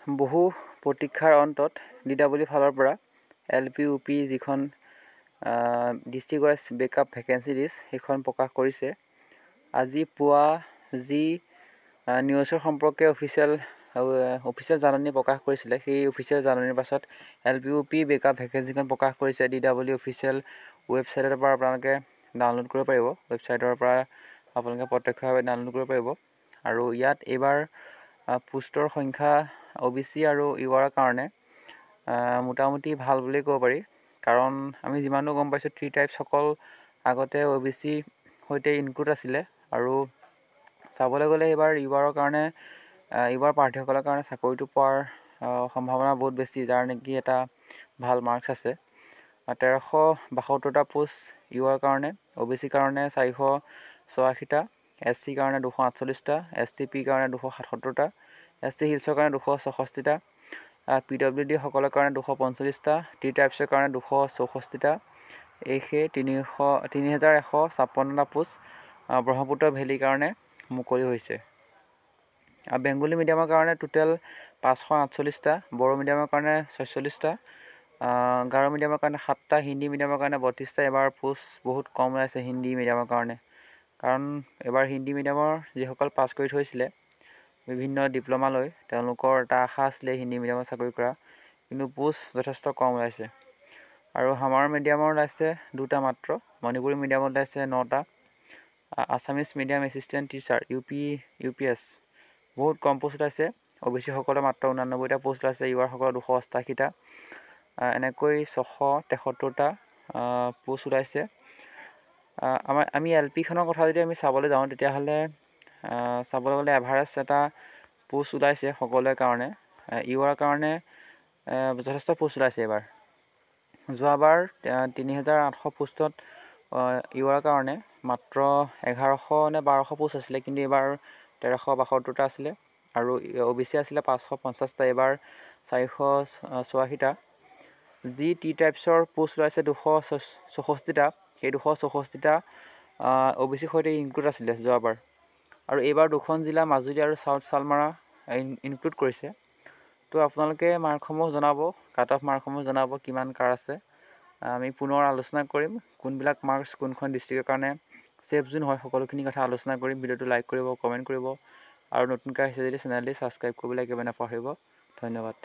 বহু প্ৰতীক্ষাৰ অন্তত DW ফালৰ পৰা LP UP যিখন district wise backup vacancy list সেইখন প্ৰকাশ কৰিছে। আজি পুৱা যি নিউজৰ সম্পৰ্কে অফিচিয়েল জাননী প্ৰকাশ কৰিছিলে, সেই অফিচিয়েল জাননীৰ পাছত LP UP বেকআপ ভেকেঞ্চিখন প্ৰকাশ কৰিছে। DW অফিচিয়েল ৱেবছাইটৰ পৰা আপোনালোকে ডাউনলোড কৰিব পাৰিব, ৱেবছাইটৰ পৰা আপোনালোকে প্ৰত্যক্ষভাৱে ডাউনলোড কৰিব পাৰিব। আৰু ইয়াত এইবাৰ পোষ্টৰ সংখ্যা OBC আৰু UR কাৰণে মোটামুটি ভাল বুলি ক'ব পাৰি। কাৰণ আমি যিমানো গম পাইছোঁ 3 টাইপছ সকল আগতে OBC সৈতে ইনক্লুড আছিলে, আৰু চাবলৈ গ'লে এইবাৰ UR কাৰণে UR প্ৰাৰ্থীসকলৰ কাৰণে চাকৰিটো পোৱাৰ সম্ভাৱনা বহুত বেছি, যাৰ নেকি এটা ভাল মাৰ্কছ আছে। 1372টা পোষ্ট UR কাৰণে, OBC কাৰণে 484টা, SC কাৰণে 248টা, STP কাৰণে 277টা, ST হিলছৰ কাৰণে 264টা, PWD সকলৰ কাৰণে 245টা, 3 টাইপছৰ কাৰণে 264টা, সেই 3156টা পোষ্ট ব্ৰহ্মপুত্ৰ ভেলীৰ কাৰণে মুকলি হৈছে। বেংগলী মিডিয়ামৰ কাৰণে টোটেল 548টা, বড়ো মিডিয়ামৰ কাৰণে 46টা, গাৰো মিডিয়ামৰ কাৰণে 7টা, হিন্দী মিডিয়ামৰ কাৰণে 32টা। এবাৰ পোষ্ট বহুত কম ওলাইছে হিন্দী মিডিয়ামৰ কাৰণে, কাৰণ এবাৰ হিন্দী মিডিয়ামৰ যিসকল পাছ কৰি থৈছিলে বিভিন্ন ডিপ্ল'মালৈ, তেওঁলোকৰ এটা আশা আছিলে হিন্দী মিডিয়ামত চাকৰি কৰা, কিন্তু পোষ্ট যথেষ্ট কম ওলাইছে। আৰু আমাৰ মিডিয়ামৰ ওলাইছে 2টা মাত্ৰ, মণিপুৰী মিডিয়ামত ওলাইছে 9টা, Assamese medium assistant teacher UPS বহুত কম পোষ্ট ওলাইছে। OBC সকলৰ মাত্ৰ 89টা পোষ্ট ওলাইছে, UR সকলৰ 288টা, এনেকৈ 673টা পোষ্ট ওলাইছে। আমি LPখনৰ কথা যদি আমি চাবলৈ যাওঁ, তেতিয়াহ'লে চাবলৈ গ'লে এভাৰেজ এটা পোষ্ট ওলাইছে সকলোৰে কাৰণে। UR কাৰণে যথেষ্ট পোষ্ট ওলাইছে এইবাৰ। যোৱাবাৰ 3800 পোষ্টত UR কাৰণে মাত্ৰ 1100 নে 1200 পোষ্ট আছিলে, কিন্তু এইবাৰ 1372টা আছিলে, আৰু OBC আছিলে 550টা, এইবাৰ 484টা। যি T টাইপছৰ পোষ্ট ওলাইছে 264টা, সেই 264টা OBCৰ সৈতে ইনক্লুড আছিলে যোৱাবাৰ। আৰু এইবাৰ 2খন জিলা মাজুলী আৰু চাউথ চালমাৰা ইনক্লুড কৰিছে। তো আপোনালোকে মাৰ্কসমূহ জনাব, কাট অফ মাৰ্কসমূহ জনাব কিমান কাৰ আছে। আমি পুনৰ আলোচনা কৰিম কোনবিলাক মাৰ্কছ কোনখন ডিষ্ট্ৰিক্টৰ কাৰণে ছেফ জোন হয়, সকলোখিনি কথা আলোচনা কৰিম। ভিডিঅ'টো লাইক কৰিব, কমেণ্ট কৰিব, আৰু নতুনকৈ আহিছে যদি চেনেলটি ছাবস্ক্ৰাইব কৰিবলৈ একেবাৰে নাপাহৰিব। ধন্যবাদ।